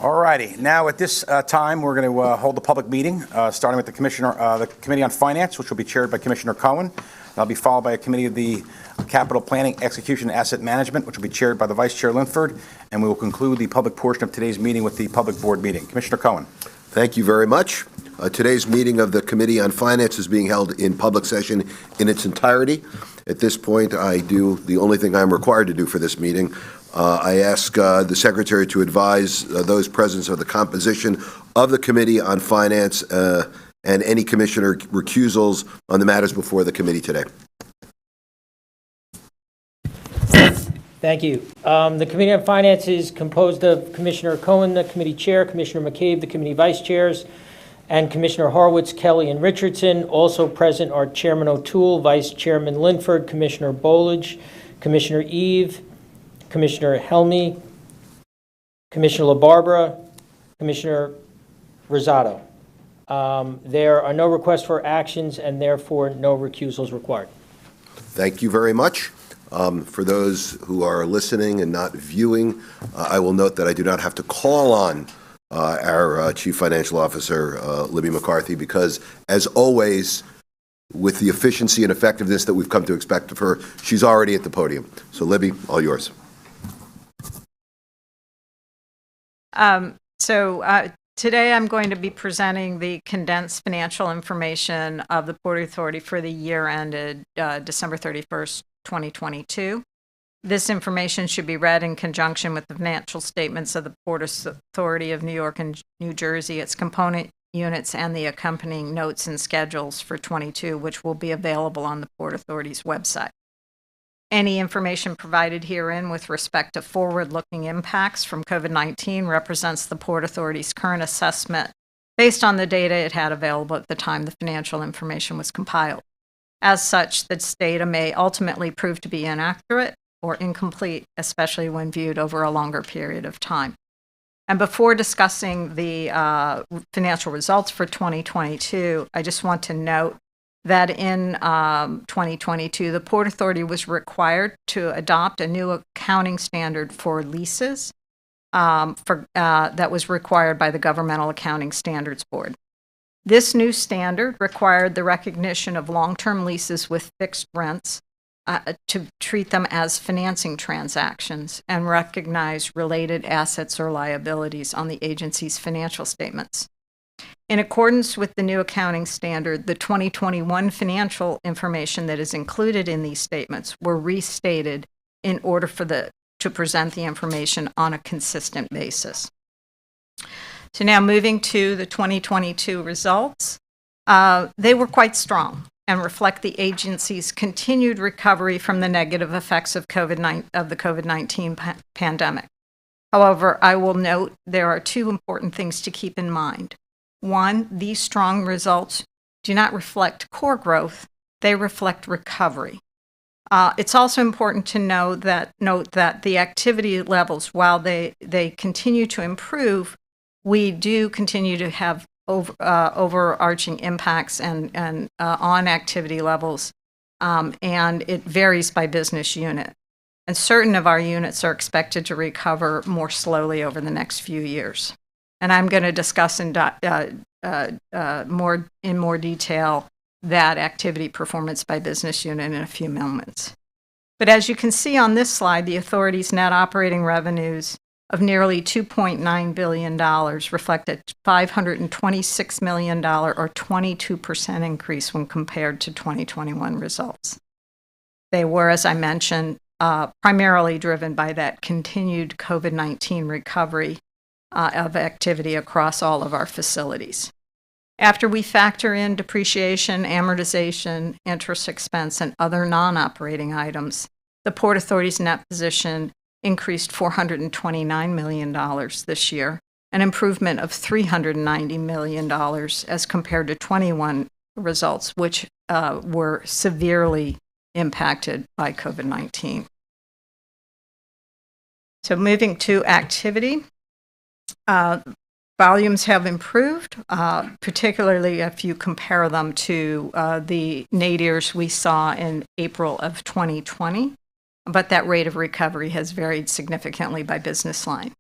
All righty. Now, at this time, we're going to hold the public meeting, starting with the Committee on Finance, which will be chaired by Commissioner Cohen. That'll be followed by a committee of the Capital Planning, Execution, and Asset Management, which will be chaired by the Vice Chair Linford. And we will conclude the public portion of today's meeting with the public board meeting. Commissioner Cohen. Thank you very much. Today's meeting of the Committee on Finance is being held in public session in its entirety. At this point, I do the only thing I'm required to do for this meeting. I ask the Secretary to advise those present of the composition of the Committee on Finance and any Commissioner recusals on the matters before the committee today. Thank you. The Committee on Finance is composed of Commissioner Cohen, the committee chair, Commissioner McCabe, the committee vice chairs, and Commissioner Horwitz, Kelly, and Richardson. Also present are Chairman O'Toole, Vice Chairman Linford, Commissioner Bolage, Commissioner Eve, Commissioner Helmy, Commissioner LaBarbera, Commissioner Rosado. There are no requests for actions and therefore no recusals required. Thank you very much. For those who are listening and not viewing, I will note that I do not have to call on our Chief Financial Officer, Libby McCarthy, because, as always, with the efficiency and effectiveness that we've come to expect of her, she's already at the podium. So, Libby, all yours. Today I'm going to be presenting the condensed financial information of the Port Authority for the year ended December 31st, 2022. This information should be read in conjunction with the financial statements of the Port Authority of New York and New Jersey, its component units, and the accompanying notes and schedules for 22, which will be available on the Port Authority's website. Any information provided herein with respect to forward-looking impacts from COVID-19 represents the Port Authority's current assessment based on the data it had available at the time the financial information was compiled. As such, this data may ultimately prove to be inaccurate or incomplete, especially when viewed over a longer period of time. And before discussing the financial results for 2022, I just want to note that in 2022, the Port Authority was required to adopt a new accounting standard for leases that was required by the Governmental Accounting Standards Board. This new standard required the recognition of long-term leases with fixed rents to treat them as financing transactions and recognize related assets or liabilities on the agency's financial statements. In accordance with the new accounting standard, the 2021 financial information that is included in these statements were restated in order to present the information on a consistent basis. So now moving to the 2022 results, they were quite strong and reflect the agency's continued recovery from the negative effects of the COVID-19 pandemic. However, I will note there are two important things to keep in mind. One, these strong results do not reflect core growth, they reflect recovery. It's also important to note that the activity levels, while they continue to improve, we do continue to have overarching impacts and on activity levels, and it varies by business unit. And certain of our units are expected to recover more slowly over the next few years. And I'm going to discuss in more detail that activity performance by business unit in a few moments. But as you can see on this slide, the authority's net operating revenues of nearly $2.9 billion reflect a $526 million or 22% increase when compared to 2021 results. They were, as I mentioned, primarily driven by that continued COVID-19 recovery of activity across all of our facilities. After we factor in depreciation, amortization, interest expense, and other non-operating items, the Port Authority's net position increased $429 million this year, an improvement of $390 million as compared to 21 results, which were severely impacted by COVID-19. So moving to activity. Volumes have improved, particularly if you compare them to the nadirs we saw in April of 2020, but that rate of recovery has varied significantly by business line.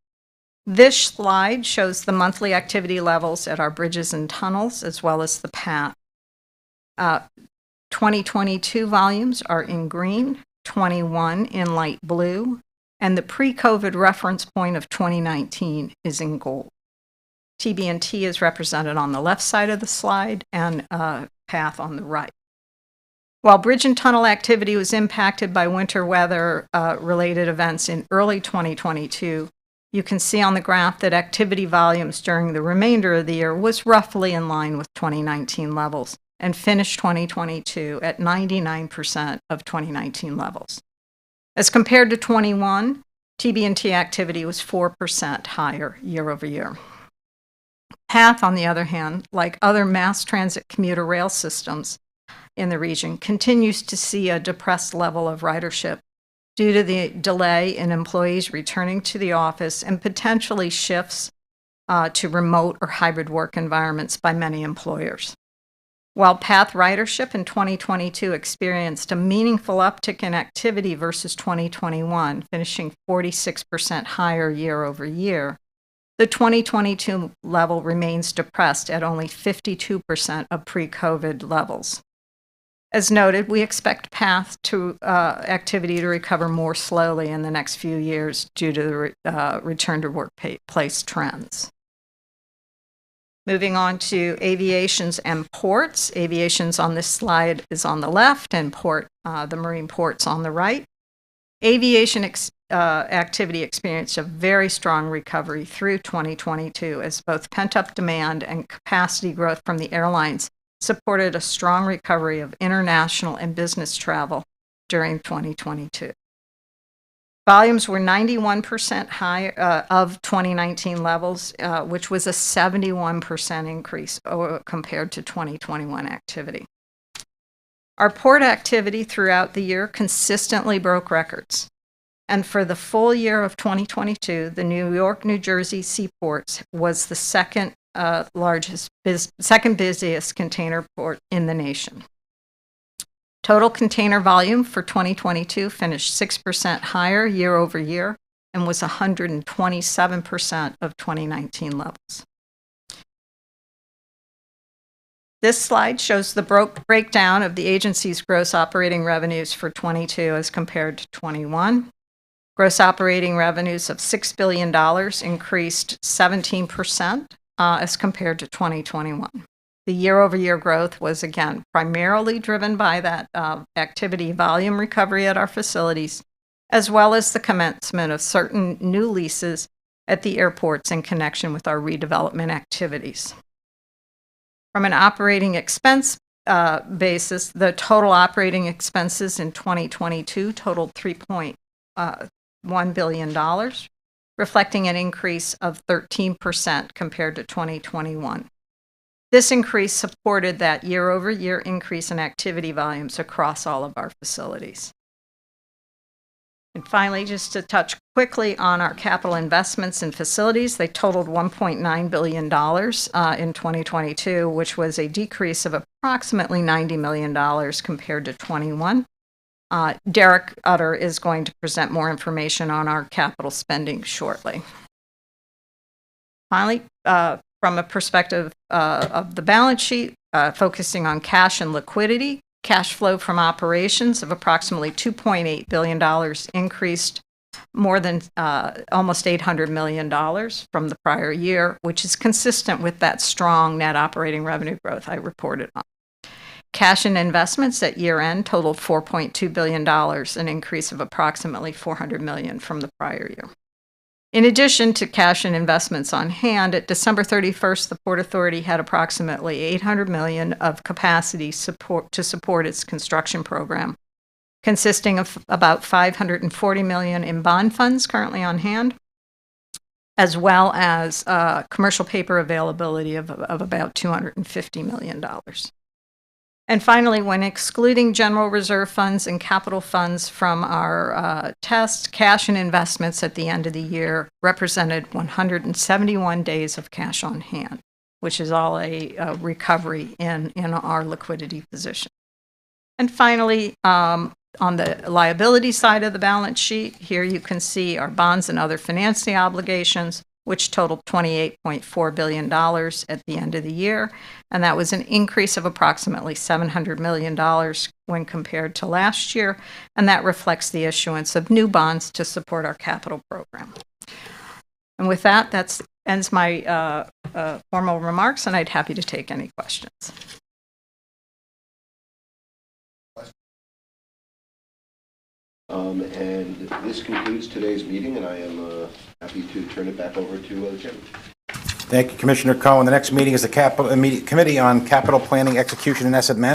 This slide shows the monthly activity levels at our bridges and tunnels, as well as the path. 2022 volumes are in green, 21 in light blue, and the pre-COVID reference point of 2019 is in gold. TB&T is represented on the left side of the slide and path on the right. While bridge and tunnel activity was impacted by winter weather related events in early 2022, you can see on the graph that activity volumes during the remainder of the year was roughly in line with 2019 levels and finished 2022 at 99% of 2019 levels. As compared to 21, TB&T activity was 4% higher year over year. PATH, on the other hand, like other mass transit commuter rail systems in the region, continues to see a depressed level of ridership due to the delay in employees returning to the office and potentially shifts to remote or hybrid work environments by many employers. While PATH ridership in 2022 experienced a meaningful uptick in activity versus 2021, finishing 46% higher year over year, the 2022 level remains depressed at only 52% of pre-COVID levels. As noted, we expect PATH activity to recover more slowly in the next few years due to the return to workplace trends. Moving on to aviations and ports. Aviations on this slide is on the left and the marine ports on the right. Aviation activity experienced a very strong recovery through 2022 as both pent-up demand and capacity growth from the airlines supported a strong recovery of international and business travel during 2022. Volumes were 91% higher of 2019 levels, which was a 71% increase compared to 2021 activity. Our port activity throughout the year consistently broke records. And for the full year of 2022, the New York, New Jersey seaports was the second busiest container port in the nation. Total container volume for 2022 finished 6% higher year over year and was 127% of 2019 levels. This slide shows the breakdown of the agency's gross operating revenues for 22 as compared to 21. Gross operating revenues of $6 billion increased 17% as compared to 2021. The year-over-year growth was, again, primarily driven by that activity volume recovery at our facilities, as well as the commencement of certain new leases at the airports in connection with our redevelopment activities. From an operating expense basis, the total operating expenses in 2022 totaled $3.1 billion, reflecting an increase of 13% compared to 2021. This increase supported that year-over-year increase in activity volumes across all of our facilities. And finally, just to touch quickly on our capital investments in facilities, they totaled $1.9 billion in 2022, which was a decrease of approximately $90 million compared to 21. Derek Utter is going to present more information on our capital spending shortly. Finally, from a perspective of the balance sheet, focusing on cash and liquidity, cash flow from operations of approximately $2.8 billion increased more than almost $800 million from the prior year, which is consistent with that strong net operating revenue growth I reported on. Cash and investments at year-end totaled $4.2 billion, an increase of approximately $400 million from the prior year. In addition to cash and investments on hand, at December 31st, the Port Authority had approximately $800 million of capacity to support its construction program, consisting of about $540 million in bond funds currently on hand, as well as commercial paper availability of about $250 million. And finally, when excluding general reserve funds and capital funds from our test, cash and investments at the end of the year represented 171 days of cash on hand, which is all a recovery in our liquidity position. And finally, on the liability side of the balance sheet, here you can see our bonds and other financing obligations which totaled $28.4 billion at the end of the year, and that was an increase of approximately $700 million when compared to last year, and that reflects the issuance of new bonds to support our capital program. And with that, that ends my formal remarks, and I'd happy to take any questions. And this concludes today's meeting, and I am happy to turn it back over to the chairman. Thank you, Commissioner Cohen. The next meeting is the Committee on Capital Planning, Execution, and Asset Management.